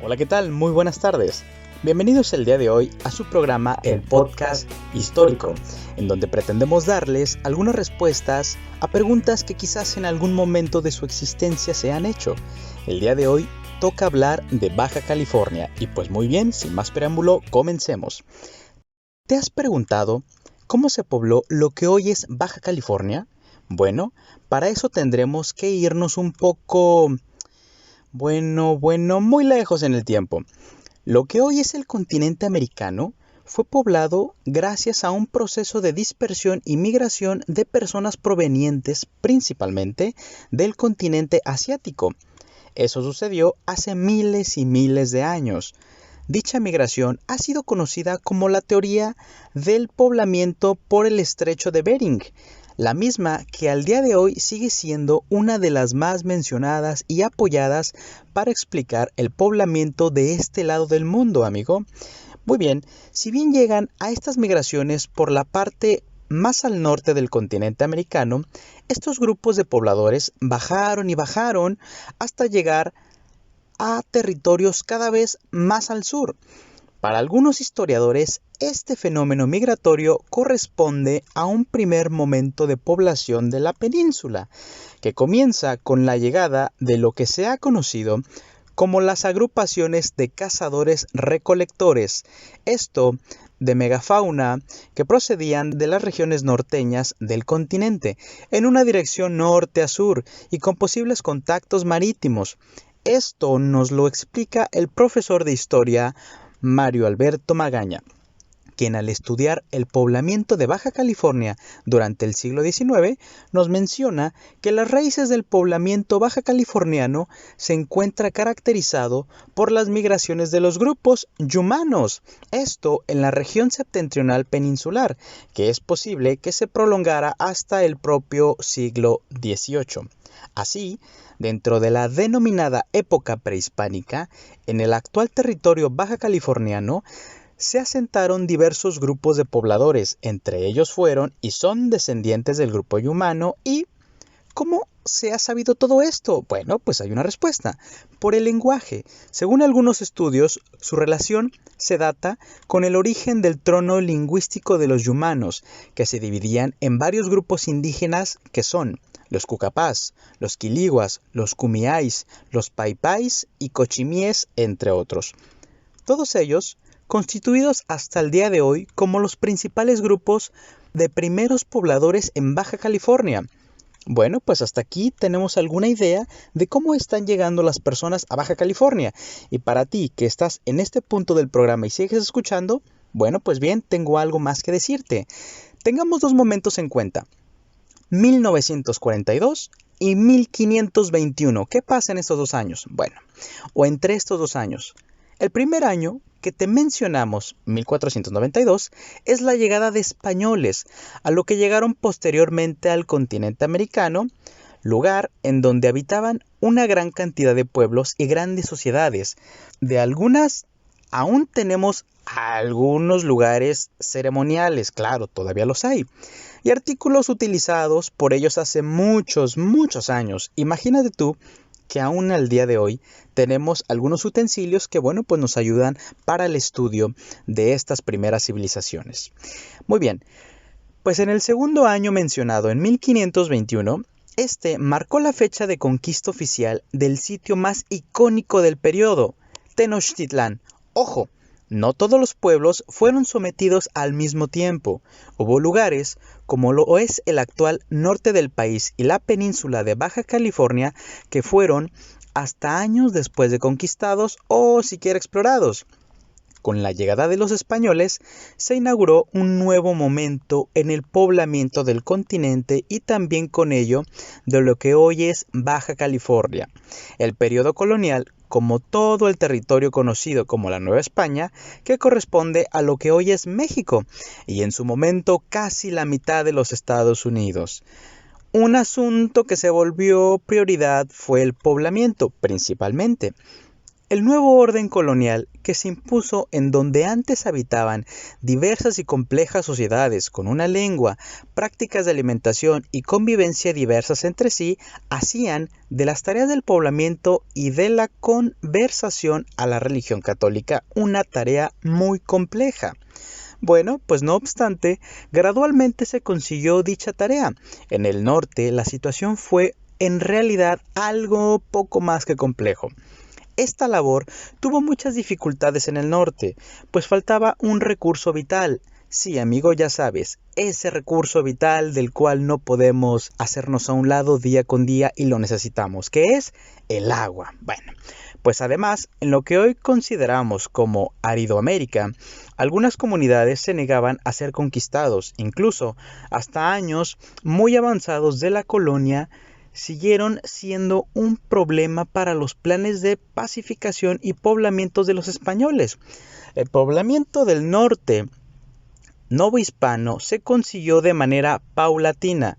Hola, ¿qué tal? Muy buenas tardes. Bienvenidos el día de hoy a su programa El Podcast Histórico, en donde pretendemos darles algunas respuestas a preguntas que quizás en algún momento de su existencia se han hecho. El día de hoy toca hablar de Baja California y pues muy bien, sin más preámbulo, comencemos. ¿Te has preguntado cómo se pobló lo que hoy es Baja California? Bueno, para eso tendremos que irnos un poco... muy lejos en el tiempo. Lo que hoy es el continente americano fue poblado gracias a un proceso de dispersión y migración de personas provenientes principalmente del continente asiático. Eso sucedió hace miles y miles de años. Dicha migración ha sido conocida como la teoría del poblamiento por el estrecho de Bering, la misma que al día de hoy sigue siendo una de las más mencionadas y apoyadas para explicar el poblamiento de este lado del mundo, amigo. Muy bien, si bien llegan a estas migraciones por la parte más al norte del continente americano, estos grupos de pobladores bajaron y bajaron hasta llegar a territorios cada vez más al sur. Para algunos historiadores, este fenómeno migratorio corresponde a un primer momento de población de la península, que comienza con la llegada de lo que se ha conocido como las agrupaciones de cazadores-recolectores, esto de megafauna que procedían de las regiones norteñas del continente, en una dirección norte a sur y con posibles contactos marítimos. Esto nos lo explica el profesor de historia Mario Alberto Magaña, quien al estudiar el poblamiento de Baja California durante el siglo XIX, nos menciona que las raíces del poblamiento baja californiano se encuentra caracterizado por las migraciones de los grupos yumanos, esto en la región septentrional peninsular, que es posible que se prolongara hasta el propio siglo XVIII. Así, dentro de la denominada época prehispánica, en el actual territorio baja californiano, se asentaron diversos grupos de pobladores, entre ellos fueron y son descendientes del grupo yumano. ¿Y cómo se ha sabido todo esto? Bueno, pues hay una respuesta. Por el lenguaje. Según algunos estudios, su relación se data con el origen del trono lingüístico de los yumanos, que se dividían en varios grupos indígenas que son los cucapás, los quiliguas, los cumiáis, los paipáis y cochimíes, entre otros. Todos ellos constituidos hasta el día de hoy como los principales grupos de primeros pobladores en Baja California. Bueno, pues hasta aquí tenemos alguna idea de cómo están llegando las personas a Baja California. Y para ti que estás en este punto del programa y sigues escuchando, bueno, pues bien, tengo algo más que decirte. Tengamos dos momentos en cuenta. 1942 y 1521. ¿Qué pasa en estos 2 años? Bueno, o entre estos 2 años. El primer año que te mencionamos, 1492, es la llegada de españoles, a lo que llegaron posteriormente al continente americano, lugar en donde habitaban una gran cantidad de pueblos y grandes sociedades. De algunas aún tenemos algunos lugares ceremoniales, claro, todavía los hay, y artículos utilizados por ellos hace muchos años. Imagínate tú que aún al día de hoy tenemos algunos utensilios que, bueno, pues nos ayudan para el estudio de estas primeras civilizaciones. Muy bien, pues en el segundo año mencionado, en 1521, este marcó la fecha de conquista oficial del sitio más icónico del periodo, Tenochtitlán. Ojo, no todos los pueblos fueron sometidos al mismo tiempo. Hubo lugares, como lo es el actual norte del país y la península de Baja California, que fueron hasta años después de conquistados o siquiera explorados. Con la llegada de los españoles, se inauguró un nuevo momento en el poblamiento del continente y también con ello de lo que hoy es Baja California. El periodo colonial, como todo el territorio conocido como la Nueva España, que corresponde a lo que hoy es México y en su momento casi la mitad de los Estados Unidos. Un asunto que se volvió prioridad fue el poblamiento, principalmente. El nuevo orden colonial que se impuso en donde antes habitaban diversas y complejas sociedades con una lengua, prácticas de alimentación y convivencia diversas entre sí, hacían de las tareas del poblamiento y de la conversación a la religión católica una tarea muy compleja. Bueno, pues no obstante, gradualmente se consiguió dicha tarea. En el norte la situación fue en realidad algo poco más que complejo. Esta labor tuvo muchas dificultades en el norte, pues faltaba un recurso vital. Sí, amigo, ya sabes, ese recurso vital del cual no podemos hacernos a un lado día con día y lo necesitamos, que es el agua. Bueno, pues además, en lo que hoy consideramos como Aridoamérica, algunas comunidades se negaban a ser conquistados, incluso hasta años muy avanzados de la colonia, siguieron siendo un problema para los planes de pacificación y poblamientos de los españoles. El poblamiento del norte novohispano se consiguió de manera paulatina,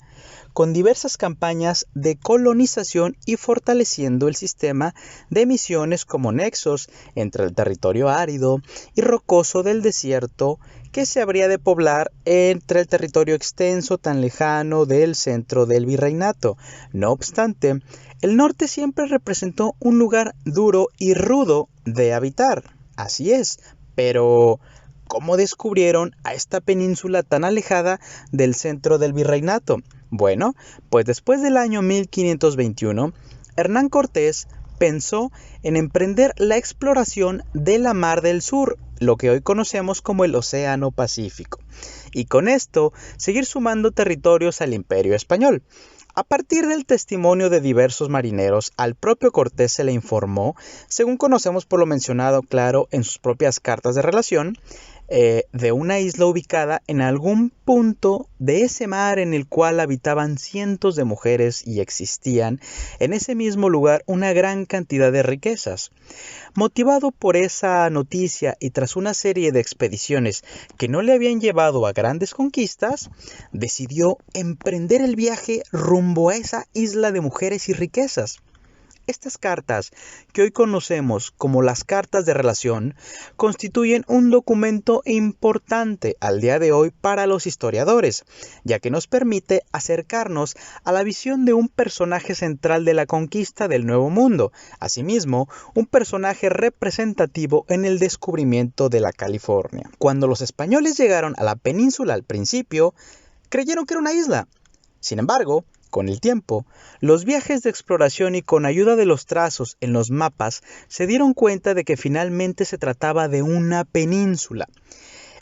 con diversas campañas de colonización y fortaleciendo el sistema de misiones como nexos entre el territorio árido y rocoso del desierto que se habría de poblar entre el territorio extenso tan lejano del centro del virreinato. No obstante, el norte siempre representó un lugar duro y rudo de habitar. Así es, pero ¿cómo descubrieron a esta península tan alejada del centro del virreinato? Bueno, pues después del año 1521, Hernán Cortés pensó en emprender la exploración de la Mar del Sur, lo que hoy conocemos como el Océano Pacífico, y con esto seguir sumando territorios al Imperio Español. A partir del testimonio de diversos marineros, al propio Cortés se le informó, según conocemos por lo mencionado claro en sus propias cartas de relación, de una isla ubicada en algún punto de ese mar en el cual habitaban cientos de mujeres y existían en ese mismo lugar una gran cantidad de riquezas. Motivado por esa noticia y tras una serie de expediciones que no le habían llevado a grandes conquistas, decidió emprender el viaje rumbo a esa isla de mujeres y riquezas. Estas cartas, que hoy conocemos como las cartas de relación, constituyen un documento importante al día de hoy para los historiadores, ya que nos permite acercarnos a la visión de un personaje central de la conquista del Nuevo Mundo, asimismo, un personaje representativo en el descubrimiento de la California. Cuando los españoles llegaron a la península al principio, creyeron que era una isla. Sin embargo, con el tiempo, los viajes de exploración y con ayuda de los trazos en los mapas se dieron cuenta de que finalmente se trataba de una península.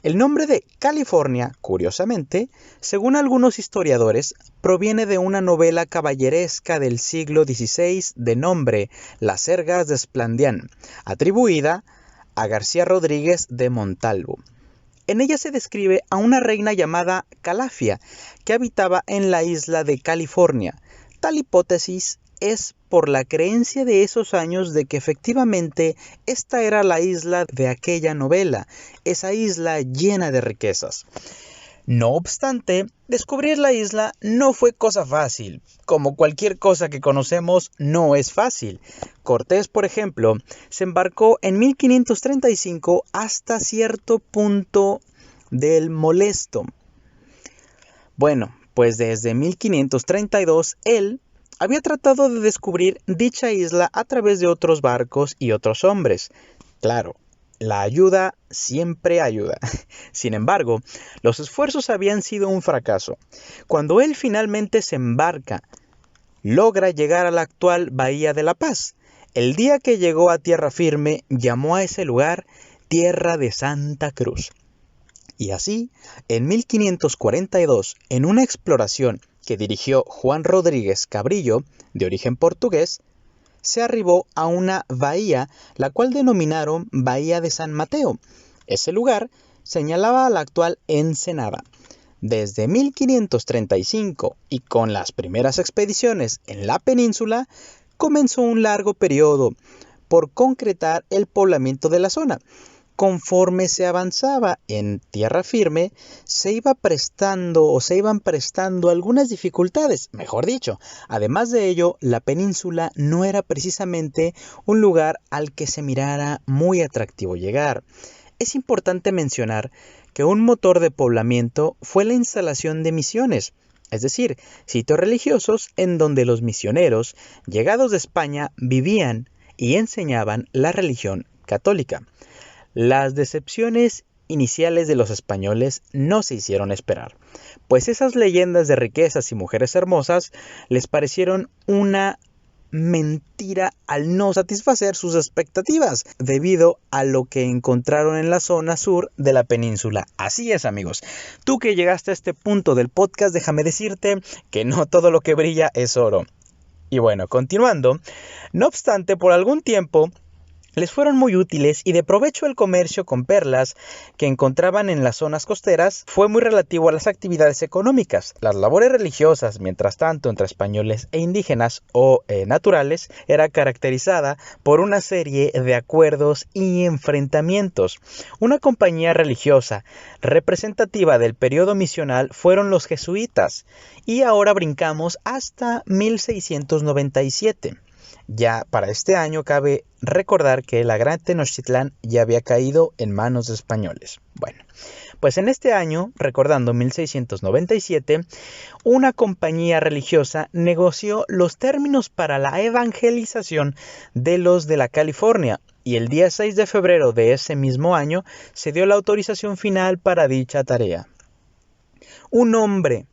El nombre de California, curiosamente, según algunos historiadores, proviene de una novela caballeresca del siglo XVI de nombre Las Ergas de Esplandián, atribuida a García Rodríguez de Montalvo. En ella se describe a una reina llamada Calafia, que habitaba en la isla de California. Tal hipótesis es por la creencia de esos años de que efectivamente esta era la isla de aquella novela, esa isla llena de riquezas. No obstante, descubrir la isla no fue cosa fácil. Como cualquier cosa que conocemos, no es fácil. Cortés, por ejemplo, se embarcó en 1535 hasta cierto punto del Molesto. Bueno, pues desde 1532 él había tratado de descubrir dicha isla a través de otros barcos y otros hombres. Claro, la ayuda siempre ayuda. Sin embargo, los esfuerzos habían sido un fracaso. Cuando él finalmente se embarca, logra llegar a la actual Bahía de la Paz. El día que llegó a tierra firme, llamó a ese lugar Tierra de Santa Cruz. Y así, en 1542, en una exploración que dirigió Juan Rodríguez Cabrillo, de origen portugués, se arribó a una bahía, la cual denominaron Bahía de San Mateo. Ese lugar señalaba a la actual Ensenada. Desde 1535 y con las primeras expediciones en la península, comenzó un largo periodo por concretar el poblamiento de la zona. Conforme se avanzaba en tierra firme, se iban prestando algunas dificultades, mejor dicho. Además de ello, la península no era precisamente un lugar al que se mirara muy atractivo llegar. Es importante mencionar que un motor de poblamiento fue la instalación de misiones, es decir, sitios religiosos en donde los misioneros, llegados de España, vivían y enseñaban la religión católica. Las decepciones iniciales de los españoles no se hicieron esperar, pues esas leyendas de riquezas y mujeres hermosas les parecieron una mentira al no satisfacer sus expectativas, debido a lo que encontraron en la zona sur de la península. Así es, amigos. Tú que llegaste a este punto del podcast, déjame decirte que no todo lo que brilla es oro. Y bueno, continuando, no obstante, por algún tiempo les fueron muy útiles y de provecho el comercio con perlas que encontraban en las zonas costeras fue muy relativo a las actividades económicas. Las labores religiosas, mientras tanto, entre españoles e indígenas o naturales, era caracterizada por una serie de acuerdos y enfrentamientos. Una compañía religiosa representativa del periodo misional fueron los jesuitas, y ahora brincamos hasta 1697. Ya para este año cabe recordar que la Gran Tenochtitlán ya había caído en manos de españoles. Bueno, pues en este año, recordando 1697, una compañía religiosa negoció los términos para la evangelización de los de la California, y el día 6 de febrero de ese mismo año se dio la autorización final para dicha tarea. Un hombre,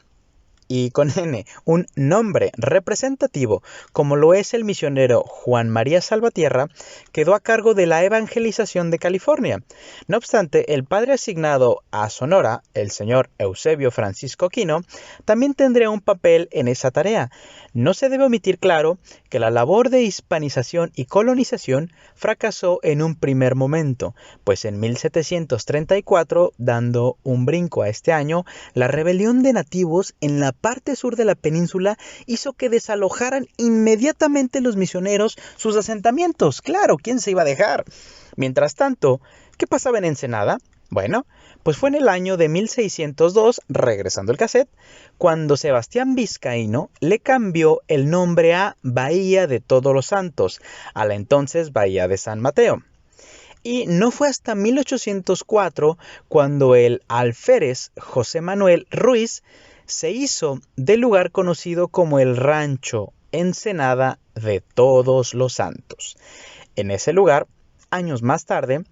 y con N, un nombre representativo, como lo es el misionero Juan María Salvatierra, quedó a cargo de la evangelización de California. No obstante, el padre asignado a Sonora, el señor Eusebio Francisco Quino, también tendría un papel en esa tarea. No se debe omitir, claro, que la labor de hispanización y colonización fracasó en un primer momento, pues en 1734, dando un brinco a este año, la rebelión de nativos en la parte sur de la península hizo que desalojaran inmediatamente los misioneros sus asentamientos. Claro, ¿quién se iba a dejar? Mientras tanto, ¿qué pasaba en Ensenada? Bueno, pues fue en el año de 1602, regresando el cassette, cuando Sebastián Vizcaíno le cambió el nombre a Bahía de Todos los Santos, a la entonces Bahía de San Mateo. Y no fue hasta 1804 cuando el alférez José Manuel Ruiz se hizo del lugar conocido como el Rancho Ensenada de Todos los Santos. En ese lugar, años más tarde,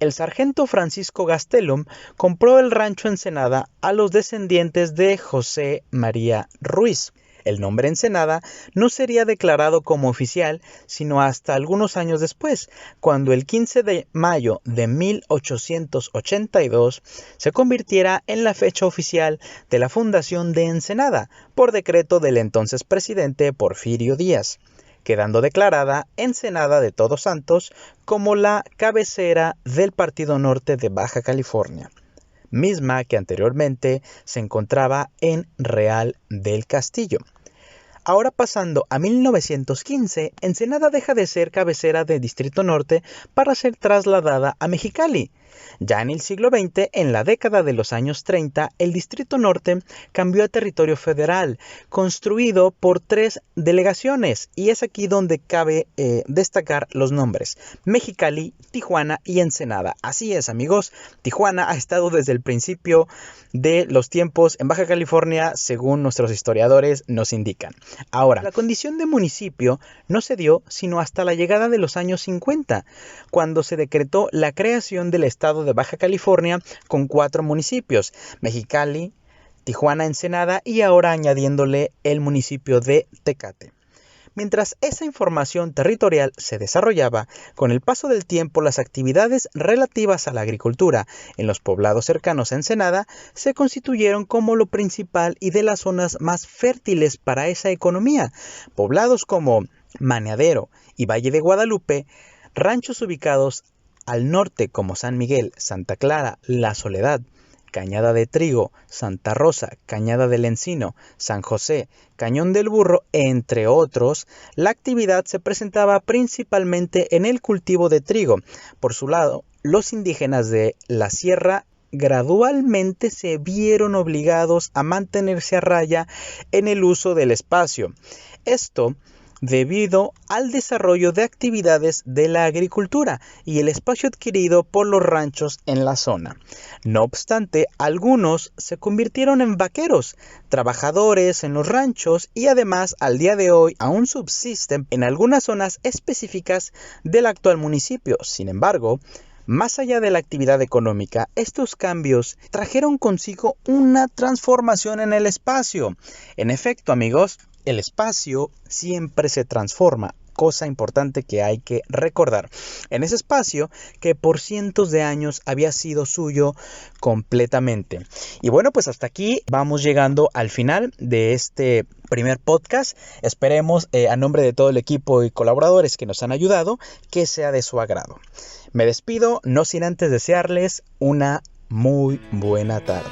el sargento Francisco Gastelum compró el rancho Ensenada a los descendientes de José María Ruiz. El nombre Ensenada no sería declarado como oficial sino hasta algunos años después, cuando el 15 de mayo de 1882 se convirtiera en la fecha oficial de la fundación de Ensenada, por decreto del entonces presidente Porfirio Díaz, quedando declarada Ensenada de Todos Santos como la cabecera del Partido Norte de Baja California, misma que anteriormente se encontraba en Real del Castillo. Ahora pasando a 1915, Ensenada deja de ser cabecera del Distrito Norte para ser trasladada a Mexicali. Ya en el siglo XX, en la década de los años 30, el Distrito Norte cambió a territorio federal, construido por 3 delegaciones, y es aquí donde cabe destacar los nombres: Mexicali, Tijuana y Ensenada. Así es, amigos, Tijuana ha estado desde el principio de los tiempos en Baja California, según nuestros historiadores nos indican. Ahora, la condición de municipio no se dio sino hasta la llegada de los años 50, cuando se decretó la creación del estado de Baja California con 4 municipios: Mexicali, Tijuana, Ensenada y ahora añadiéndole el municipio de Tecate. Mientras esa información territorial se desarrollaba, con el paso del tiempo las actividades relativas a la agricultura en los poblados cercanos a Ensenada se constituyeron como lo principal y de las zonas más fértiles para esa economía. Poblados como Maneadero y Valle de Guadalupe, ranchos ubicados al norte como San Miguel, Santa Clara, La Soledad, Cañada de Trigo, Santa Rosa, Cañada del Encino, San José, Cañón del Burro, entre otros, la actividad se presentaba principalmente en el cultivo de trigo. Por su lado, los indígenas de la sierra gradualmente se vieron obligados a mantenerse a raya en el uso del espacio. Esto debido al desarrollo de actividades de la agricultura y el espacio adquirido por los ranchos en la zona. No obstante, algunos se convirtieron en vaqueros, trabajadores en los ranchos y además al día de hoy aún subsisten en algunas zonas específicas del actual municipio. Sin embargo, más allá de la actividad económica, estos cambios trajeron consigo una transformación en el espacio. En efecto, amigos, el espacio siempre se transforma, cosa importante que hay que recordar. En ese espacio que por cientos de años había sido suyo completamente. Y bueno, pues hasta aquí vamos llegando al final de este primer podcast. Esperemos, a nombre de todo el equipo y colaboradores que nos han ayudado, que sea de su agrado. Me despido, no sin antes desearles una muy buena tarde.